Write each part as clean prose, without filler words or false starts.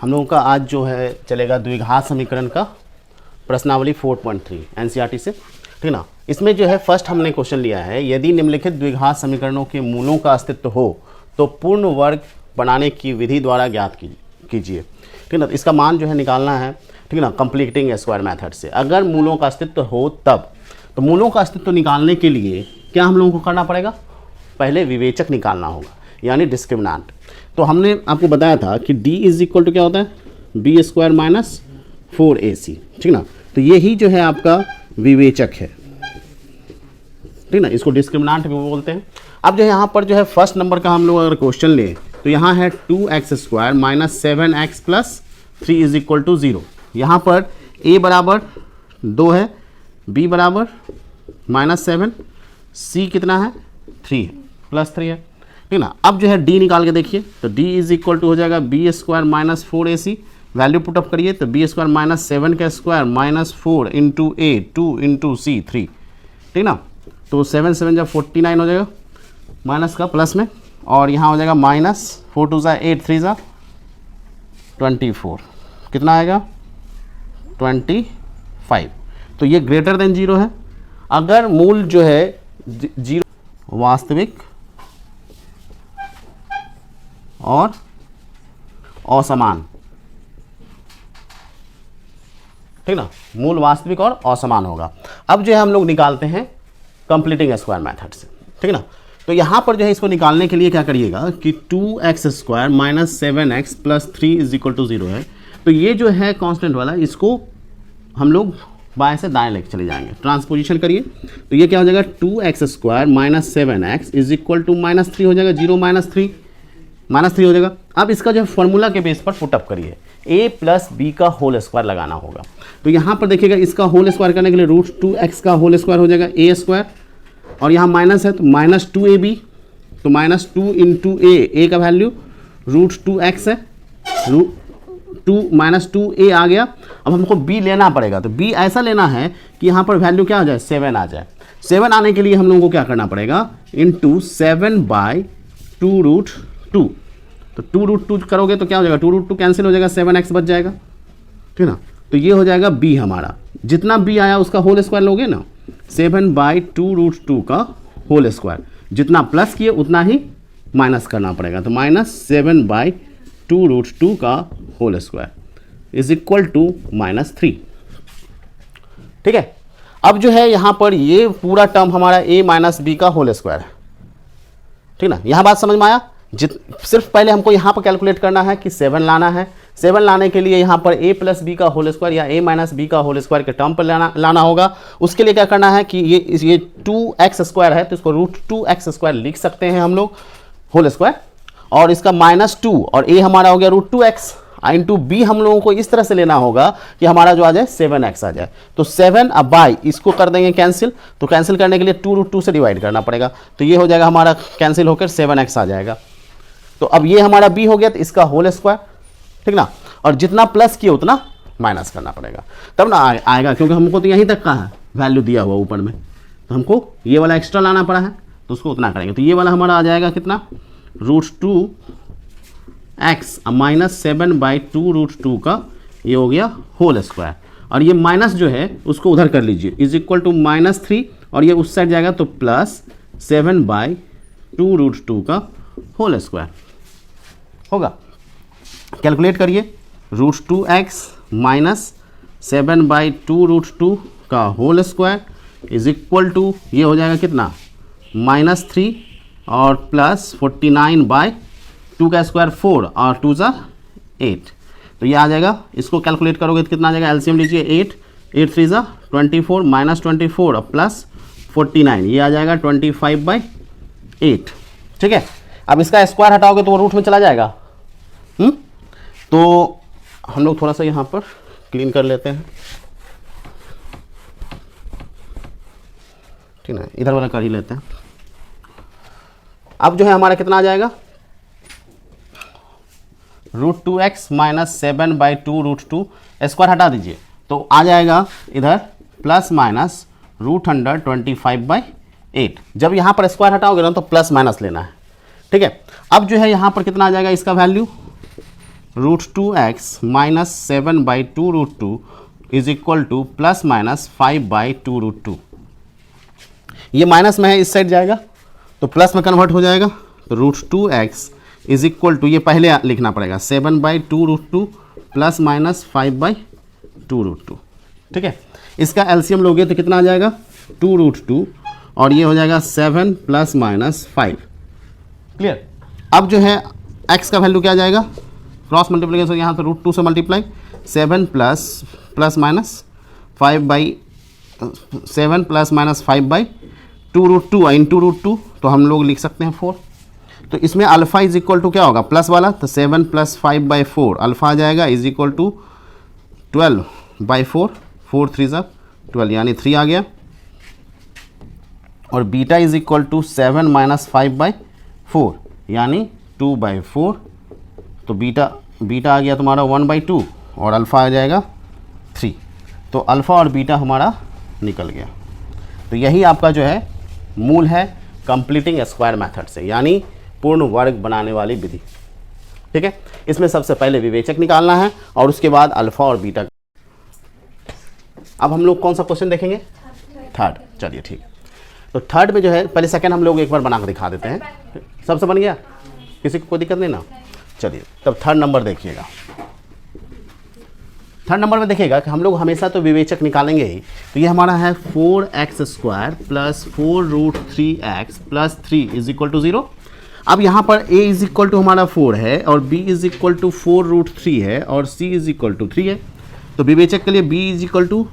हम लोगों का आज जो है चलेगा द्विघात समीकरण का प्रश्नावली 4.3 एनसीईआरटी से, ठीक ना। इसमें जो है फर्स्ट हमने क्वेश्चन लिया है, यदि निम्नलिखित द्विघात समीकरणों के मूलों का अस्तित्व हो तो पूर्ण वर्ग बनाने की विधि द्वारा ज्ञात कीजिए, ठीक ना। इसका मान जो है निकालना है, ठीक ना, कंप्लीटिंग स्क्वायर मेथड से। अगर मूलों का अस्तित्व हो तब, तो मूलों का अस्तित्व निकालने के लिए क्या हम लोगों को करना पड़ेगा, पहले विवेचक निकालना होगा, यानी डिस्क्रिमिनेंट। तो हमने आपको बताया था कि d इज इक्वल टू क्या होता है, बी स्क्वायर माइनस 4ac, ठीक ना। तो यही जो है आपका विवेचक है, ठीक ना, इसको डिस्क्रिमिनेंट भी बोलते हैं। अब जो है यहाँ पर जो है फर्स्ट नंबर का हम लोग अगर क्वेश्चन लें तो यहाँ है 2x square minus 7x plus 3 is equal to 0। यहाँ पर a बराबर 2 है, b बराबर -7, c कितना है 3 प्लस 3 है, ठीक ना। अब जो है d निकाल के देखिए, तो d इज इक्वल टू हो जाएगा B square minus 4ac, value put up करिए तो बी स्क्वायर माइनस 7 का square minus 4 into a 2 into c 3, ठीक ना। तो 7 7 जब 49 हो जाएगा, माइनस का प्लस में, और यहाँ हो जाएगा माइनस 4 2 ज़ा 8 3 ज़ा 24, कितना आएगा 25। तो ये ग्रेटर देन 0 है। अगर मूल जो है 0 वास्तविक और असमान, ठीक ना, मूल वास्तविक और असमान होगा। अब जो है हम लोग निकालते हैं कंप्लीटिंग स्क्वायर मेथड से, ठीक ना। तो यहाँ पर जो है इसको निकालने के लिए क्या करिएगा कि 2x square minus 7x plus 3 is equal to 0 है। तो ये जो है कांस्टेंट वाला, इसको हम लोग बाएं से दाएं लेके चले जाएंगे, ट्रांसपोजिशन करिए तो ये क्या हो जाएगा 2x square minus 7x is equal to -3 हो जाएगा, 0 -3 हो जाएगा। अब इसका जो फॉर्मूला के बेस पर पुटअप करिए, a प्लस बी का होल स्क्वायर लगाना होगा। तो यहाँ पर देखिएगा इसका होल स्क्वायर करने के लिए √2x का होल स्क्वायर हो जाएगा a स्क्वायर, और यहाँ माइनस है तो -2ab, तो -2 इंटू a का वैल्यू √2x है, -2a आ गया। अब हमको b लेना पड़ेगा, तो b ऐसा लेना है कि यहाँ पर वैल्यू क्या हो जाए 7 आ जाए। 7 आने के लिए हम लोगों को क्या करना पड़ेगा, इंटू 7/2√2, तो 2√2 करोगे तो क्या हो जाएगा, 2√2 कैंसिल हो जाएगा, 7x बच जाएगा, ठीक ना। तो ये हो जाएगा b हमारा, जितना b आया उसका होल स्क्वायर लोगे ना, 7/2√2 का होल स्क्वायर, जितना प्लस किए उतना ही माइनस करना पड़ेगा, तो -7/2√2 का whole square is equal to -3, ठीक है। अब जो है यहाँ पर ये पूरा टर्म हमारा a माइनस बी का होल स्क्वायर है, ठीक ना। यहाँ बात समझ में आया। सिर्फ पहले हमको यहाँ पर कैलकुलेट करना है कि 7 लाना है। 7 लाने के लिए यहाँ पर a प्लस बी का होल स्क्वायर या a माइनस बी का होल स्क्वायर के टर्म पर लाना होगा। उसके लिए क्या करना है कि ये 2x स्क्वायर है तो इसको √2x स्क्वायर लिख सकते हैं हम लोग, होल स्क्वायर, और इसका -2 और a हमारा हो गया √2x इंटू b हम लोगों को इस तरह से लेना होगा कि हमारा जो आ जाए 7x आ जाए। तो 7 अब बाई इसको कर देंगे कैंसिल, तो कैंसिल करने के लिए 2√2 से डिवाइड करना पड़ेगा, तो ये हो जाएगा हमारा कैंसिल होकर 7x आ जाएगा। तो अब ये हमारा b हो गया, तो इसका होल स्क्वायर, ठीक ना, और जितना प्लस किया उतना माइनस करना पड़ेगा, तब ना आएगा, क्योंकि हमको तो यहीं तक का है वैल्यू दिया हुआ ऊपर में, तो हमको ये वाला एक्स्ट्रा लाना पड़ा है, तो उसको उतना करेंगे। तो ये वाला हमारा आ जाएगा कितना, √2x माइनस 7/2√2 का ये हो गया होल स्क्वायर, और ये माइनस जो है उसको उधर कर लीजिए, इज इक्वल टू -3, और ये उस साइड जाएगा तो प्लस 7/2√2 का होल स्क्वायर होगा। कैलकुलेट करिए, √2x माइनस 7/2√2 का whole square is equal to ये हो जाएगा कितना, -3 और प्लस 49/2 का स्क्वायर 4 और 2 ज़ा 8, तो ये आ जाएगा। इसको कैलकुलेट करोगे तो कितना आ जाएगा, एलसीएम लीजिए 8 3 ज़ा 24 -24 और प्लस 49, ये आ जाएगा 25/8, ठीक है। अब इसका स्क्वायर हटाओगे तो वो रूट में चला जाएगा। तो हम लोग थोड़ा सा यहाँ पर क्लीन कर लेते हैं, ठीक है, इधर वाला कर ही लेते हैं। अब जो है हमारा कितना आ जाएगा, √2x माइनस 7/2√2, स्क्वायर हटा दीजिए तो आ जाएगा इधर प्लस माइनस √125/8। जब यहाँ पर स्क्वायर हटाओगे ना तो प्लस माइनस लेना है, ठीक है। अब जो है यहाँ पर कितना आ जाएगा इसका value √2x minus 7/2√2 is equal two plus minus 5/2√2। ये माइनस में है, इस साइड जाएगा तो प्लस में कन्वर्ट हो जाएगा। तो √2x इज इक्वल टू, ये पहले लिखना पड़ेगा, 7/2√2 प्लस माइनस 5/2√2। ठीक है, इसका एलसीएम लोगे तो कितना आ जाएगा, 2√2 और ये हो जाएगा 7 प्लस माइनस 5। क्लियर। अब जो है x का वैल्यू क्या आ जाएगा, क्रॉस मल्टीप्लिकेशन यहाँ तो √2 से मल्टीप्लाई, 7 प्लस माइनस 5/2√2 इंटू √2, तो हम लोग लिख सकते हैं 4। तो इसमें अल्फ़ा इज इक्वल टू क्या होगा, प्लस वाला, तो 7 प्लस 5/4 अल्फ़ा आ जाएगा इज इक्वल टू 12/4, 4 3 12 यानी 3 आ गया। और beta is equal to 7 minus 5/4 यानी 2/4। तो बीटा आ गया तुम्हारा 1/2 और अल्फ़ा आ जाएगा 3। तो अल्फ़ा और बीटा हमारा निकल गया। तो यही आपका जो है मूल है कंप्लीटिंग स्क्वायर मेथड से, यानी पूर्ण वर्ग बनाने वाली विधि। ठीक है, इसमें सबसे पहले विवेचक निकालना है और उसके बाद अल्फ़ा और बीटा। अब हम लोग कौन सा क्वेश्चन देखेंगे, थर्ड। चलिए ठीक है, तो थर्ड में जो है, पहले सेकंड हम लोग एक बार बना कर दिखा देते हैं। सबसे बन गया, किसी को कोई दिक्कत नहीं ना। चलिए तब थर्ड नंबर देखिएगा। थर्ड नंबर में देखिएगा कि हम लोग हमेशा तो विवेचक निकालेंगे ही। तो ये हमारा है 4x² plus 4√3x plus 3 is equal to 0। अब यहाँ पर a इज इक्वल टू हमारा 4 है और b इज इक्वल टू 4√3 है और c इज इक्वल टू 3 है। तो विवेचक के लिए b is equal to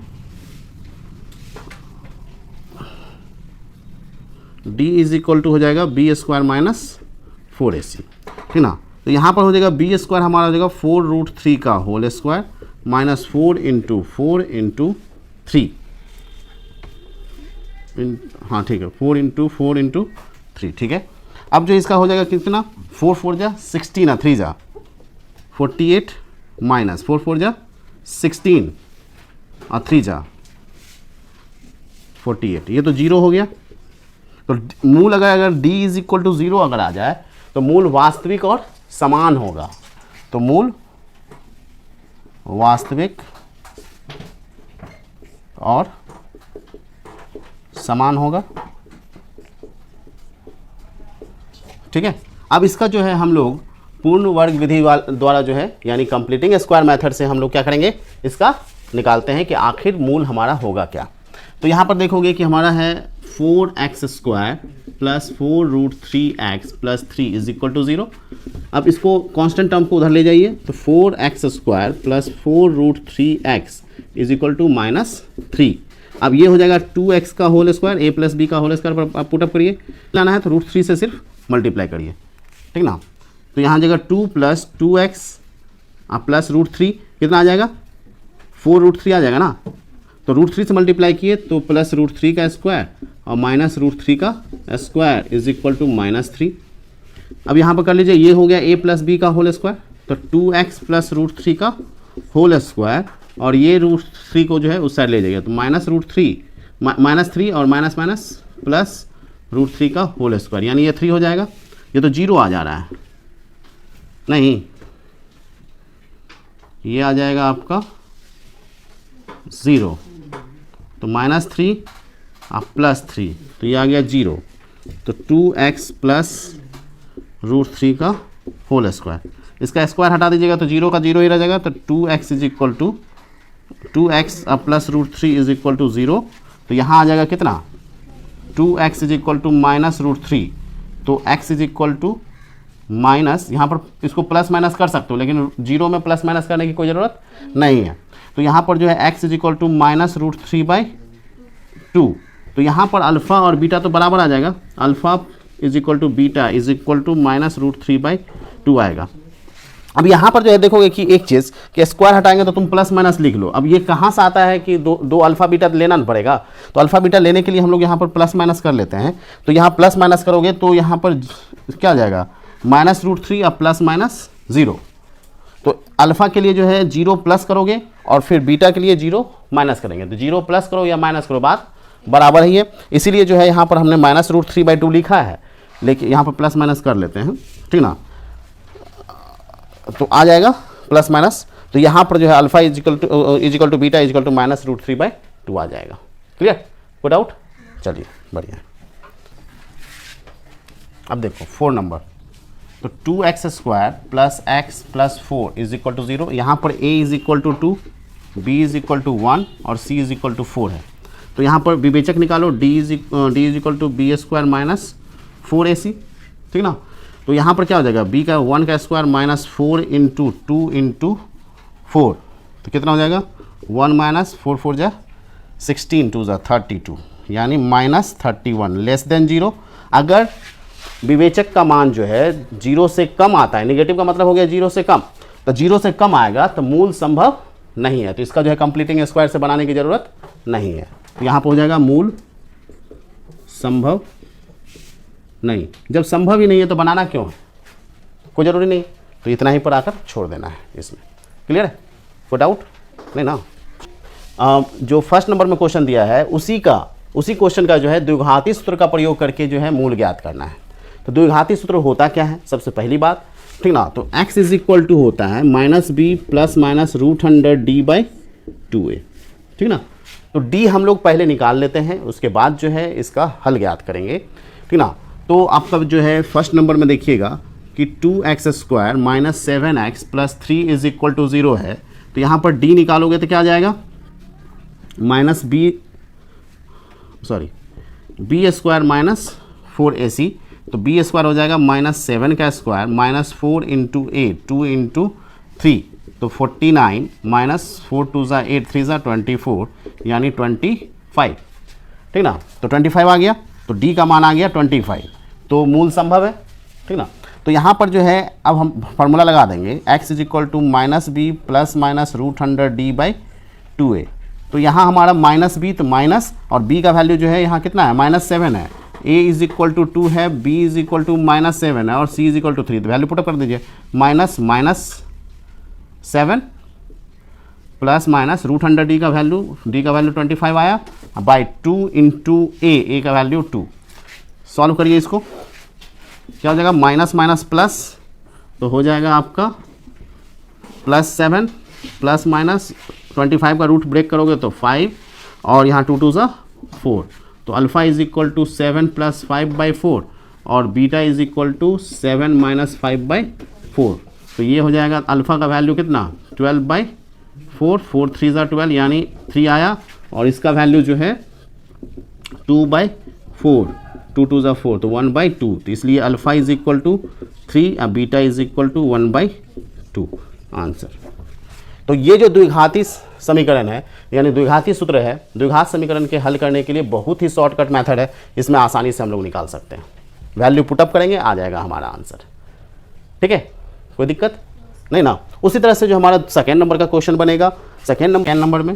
d is equal to हो जाएगा b² माइनस 4ac। ठीक ना। तो यहाँ पर हो जाएगा b² हमारा हो जाएगा 4√3 का whole square minus 4 into 4 into 3। हाँ ठीक है, 4 इंटू 4 इंटू 3। ठीक है, अब जो इसका हो जाएगा कितना, 4 4 जा 16 ना, 3 जा 48 माइनस 4 4 जा 16 और 3 जा 48। ये तो 0 हो गया। तो मूल अगर d इज इक्वल टू 0 अगर आ जाए तो मूल वास्तविक और समान होगा। तो मूल वास्तविक और समान होगा। ठीक है, अब इसका जो है हम लोग पूर्ण वर्ग विधि द्वारा जो है यानी कंप्लीटिंग स्क्वायर मेथड से हम लोग क्या करेंगे, इसका निकालते हैं कि आखिर मूल हमारा होगा क्या। तो यहाँ पर देखोगे कि हमारा है 4x² plus 4√3x plus 3 is equal to 0। अब इसको कांस्टेंट टर्म को उधर ले जाइए, तो 4x² plus 4√3x is equal to minus 3। अब ये हो जाएगा 2x का whole square, a plus b का होल स्क्वायर पर आप पुटअप करिए। लाना है तो √3 से सिर्फ मल्टीप्लाई करिए। ठीक ना। तो यहाँ जाएगा 2 प्लस 2x प्लस √3 कितना आ जाएगा, 4√3 आ जाएगा ना। तो √3 से मल्टीप्लाई किए तो प्लस √3 का स्क्वायर और माइनस √3 का square is equal to minus 3। अब यहाँ पर कर लीजिए, ये हो गया a प्लस b का होल स्क्वायर, तो 2x प्लस √3 का होल स्क्वायर और ये √3 को जो है उस साइड ले जाइए, तो माइनस -3 और माइनस माइनस प्लस √3 का होल स्क्वायर, यानी ये 3 हो जाएगा। ये तो 0 आ जा रहा है, नहीं ये आ जाएगा आपका 0। तो -3 प्लस 3, तो ये आ गया 0। तो 2x प्लस √3 का होल स्क्वायर, इसका स्क्वायर हटा दीजिएगा तो 0 का 0 ही रह जाएगा। तो 2x is equal to 2x plus √3 is equal to 0। तो यहाँ आ जाएगा कितना, 2x is equal to minus √3। तो x is equal to minus, यहाँ पर इसको प्लस माइनस कर सकते हो लेकिन 0 में प्लस माइनस करने की कोई ज़रूरत नहीं है। तो यहाँ पर जो है x is equal to minus √3/2। तो यहाँ पर अल्फ़ा और बीटा तो बराबर आ जाएगा, alpha is equal to beta is equal to minus √3/2 आएगा। अब यहाँ पर जो है देखोगे कि एक चीज़ कि स्क्वायर हटाएंगे तो तुम प्लस माइनस लिख लो। अब ये कहाँ से आता है कि दो अल्फ़ा बीटा लेना पड़ेगा, तो अल्फ़ा बीटा लेने के लिए हम लोग यहाँ पर प्लस माइनस कर लेते हैं। तो यहाँ प्लस माइनस करोगे तो यहाँ पर क्या आ जाएगा, माइनस √3 अब प्लस माइनस 0। तो अल्फ़ा के लिए जो है 0 प्लस करोगे और फिर बीटा के लिए 0 माइनस करेंगे। तो 0 प्लस करो या माइनस करो बात बराबर ही है, इसीलिए जो है यहाँ पर हमने माइनस √3/2 लिखा है, लेकिन यहाँ पर प्लस माइनस कर लेते हैं। ठीक ना। तो आ जाएगा प्लस माइनस, तो यहाँ पर जो है alpha is equal to beta is equal to minus root 3/2 आ जाएगा। क्लियर, कोई डाउट? चलिए बढ़िया। अब देखो 4 नंबर, तो 2x² plus x plus 4 is equal to 0। यहाँ पर a is equal to 2, b is equal to 1 और c इज इक्वल टू 4 है। तो यहाँ पर विवेचक निकालो, d is equal to b² minus 4ac, ठीक ना। तो यहाँ पर क्या हो जाएगा, b का 1 का स्क्वायर माइनस 4 इंटू 2 इंटू 4, तो कितना हो जाएगा 1 माइनस 4 4 जा 16 2 जा 32, यानी माइनस 31 लेस देन 0। अगर विवेचक का मान जो है 0 से कम आता है, नेगेटिव का मतलब हो गया 0 से कम, तो 0 से कम आएगा तो मूल संभव नहीं है, तो इसका जो है कंप्लीटिंग स्क्वायर से बनाने की ज़रूरत नहीं है। तो यहाँ पर हो जाएगा मूल संभव नहीं। जब संभव ही नहीं है तो बनाना क्यों है, कोई ज़रूरी नहीं, तो इतना ही पर आकर छोड़ देना है इसमें। क्लियर है, कोई डाउट नहीं ना। जो फर्स्ट नंबर में क्वेश्चन दिया है उसी क्वेश्चन का जो है द्विघाती सूत्र का प्रयोग करके जो है मूल ज्ञात करना है। तो द्विघाती सूत्र होता क्या है, सबसे पहली बात, ठीक ना, तो x इज इक्वल टू होता है minus b plus minus root 100d/2a, ठीक ना। तो d हम लोग पहले निकाल लेते हैं, उसके बाद जो है इसका हल ज्ञात करेंगे, ठीक ना। तो आपका जो है फर्स्ट नंबर में देखिएगा कि 2x² minus 7x plus 3 is equal to 0 है। तो यहाँ पर d निकालोगे तो क्या आ जाएगा, माइनस b² माइनस 4ac, तो b² हो जाएगा माइनस 7 का स्क्वायर माइनस 4 इंटू 8 2 इंटू 3, तो 49 माइनस 4 2 ज़ा 8 3 ज़ा 24, यानी 25, ठीक ना। तो 25 आ गया, तो d का मान आ गया 25, तो मूल संभव है, ठीक ना। तो यहाँ पर जो है अब हम फार्मूला लगा देंगे, x is equal to minus b plus minus root 100d/2a। तो यहाँ हमारा माइनस बी, तो माइनस और b का वैल्यू जो है यहाँ कितना है, माइनस 7 है, a इज इक्वल टू 2 है, b is equal to minus 7 है और c इज इक्वल टू 3, तो वैल्यू पुटअप कर दीजिए, minus 7 plus minus root 100d का वैल्यू, d का वैल्यू 25 आया, बाई 2 इंटू a का वैल्यू 2। सॉल्व करिए इसको, क्या हो जाएगा, माइनस माइनस प्लस, तो हो जाएगा आपका प्लस 7 प्लस माइनस 25 का रूट ब्रेक करोगे तो 5 और यहाँ 2 2 ज़ा 4, तो alpha is equal to 7 plus 5/4 और beta is equal to 7 minus 5/4। तो ये हो जाएगा अल्फ़ा का वैल्यू कितना, 12/4, 4 3 ज़ा 12, यानी 3 आया, और इसका वैल्यू जो है 2/4, 2 2 ज़ा 4, तो 1/2, तो इसलिए अल्फ़ा इज इक्वल टू 3 और beta is equal to 1/2 answer. तो ये जो द्विघाती समीकरण है, यानी द्विघाती सूत्र है, द्विघात समीकरण के हल करने के लिए बहुत ही शॉर्टकट मेथड है, इसमें आसानी से हम लोग निकाल सकते हैं। वैल्यू पुटअप करेंगे, आ जाएगा हमारा आंसर, ठीक है, कोई दिक्कत नहीं ना। उसी तरह से जो हमारा सेकेंड नंबर का क्वेश्चन बनेगा, सेकेंड नंबर में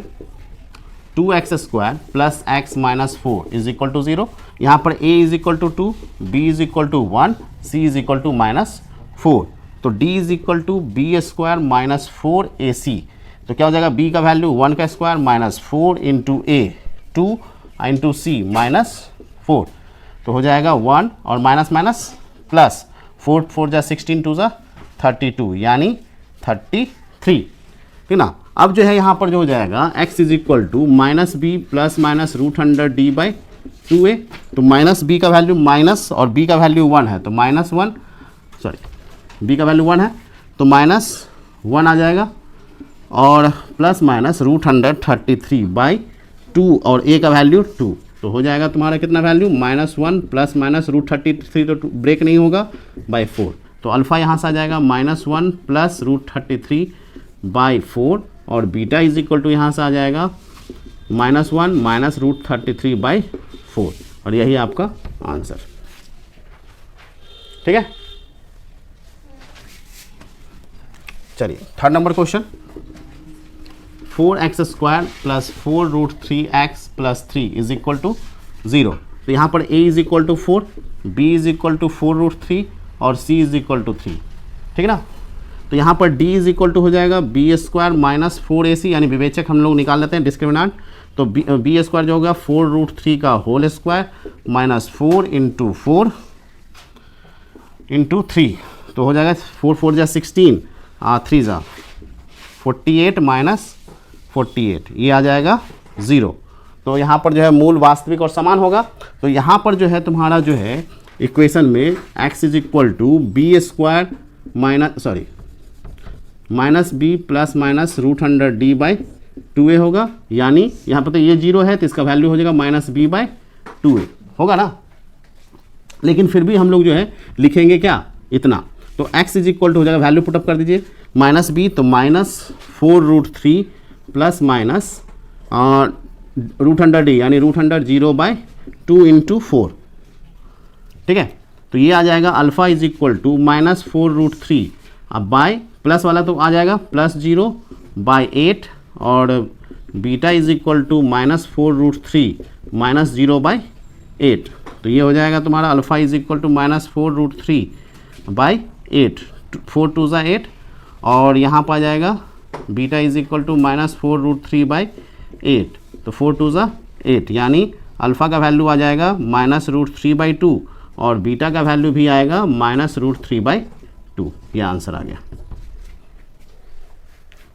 2x² plus x minus 4 is equal to 0। यहाँ पर a is equal to 2, b is equal to 1, c is equal to minus 4, तो d is equal to b² minus 4ac, तो क्या हो जाएगा, b का वैल्यू 1 का square minus 4 into a 2 into c minus 4, तो हो जाएगा 1 और माइनस माइनस प्लस 4 4 जा 16 2 ज़ा 32, यानी 33, ठीक ना। अब जो है यहाँ पर जो हो जाएगा x is equal to minus b plus minus root 100d/2a, तो माइनस बी का वैल्यू माइनस और b का वैल्यू 1 है, तो माइनस 1, b का वैल्यू 1 है तो माइनस 1 आ जाएगा, और प्लस माइनस रूट 133/2 और a का वैल्यू 2, तो हो जाएगा तुम्हारा कितना वैल्यू, -1 प्लस माइनस रूट 33, तो ब्रेक नहीं होगा, /4, तो अल्फ़ा यहाँ से आ जाएगा -1 प्लस रूट 33/4 और बीटा इज इक्वल टू यहाँ से आ जाएगा -1 माइनस रूट 33/4, और यही आपका आंसर, ठीक है। चलिए third number question, 4x² plus 4 root 3x plus 3 is equal to 0। तो यहाँ पर a is equal to 4, b is equal to 4 root 3 और c इज इक्वल टू 3, ठीक है ना। तो यहाँ पर d इज इक्वल टू हो जाएगा b² माइनस 4ac, यानी विवेचक हम लोग निकाल लेते हैं, डिस्क्रिमिनेंट, तो b² जो होगा 4 रूट 3 का whole square minus 4 into 4 into 3, तो हो जाएगा 4 4 जा 16, 3 जा 48 माइनस 48, ये आ जाएगा 0। तो यहाँ पर जो है मूल वास्तविक और समान होगा। तो यहाँ पर जो है तुम्हारा जो है इक्वेशन में x is equal to b square minus b plus minus √100d/2a होगा, यानी यहाँ पर तो ये 0 है तो इसका वैल्यू हो जाएगा -b/2a होगा ना। लेकिन फिर भी हम लोग जो है लिखेंगे क्या, इतना। तो x इज इक्वल टू हो जाएगा, वैल्यू पुटअप कर दीजिए, -b तो -4√3 प्लस माइनस √100d यानी √100 0/2 × 4, ठीक है। तो ये आ जाएगा अल्फ़ा इज इक्वल टू -4√3, अब बाय प्लस वाला तो आ जाएगा +0/8 और बीटा इज इक्वल टू -4√3 -0/8। तो ये हो जाएगा तुम्हारा अल्फ़ा इज इक्वल टू -4√3/8, 4 2 = 8 और यहाँ पर आ जाएगा बीटा इज इक्वल टू -4√3/8, तो 4 2 = 8, यानी अल्फ़ा का वैल्यू आ जाएगा -√3/2 और बीटा का वैल्यू भी आएगा -√3/2। ये आंसर आ गया,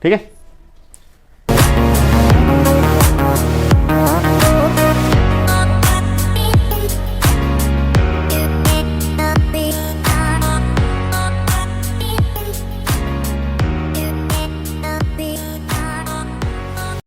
ठीक है।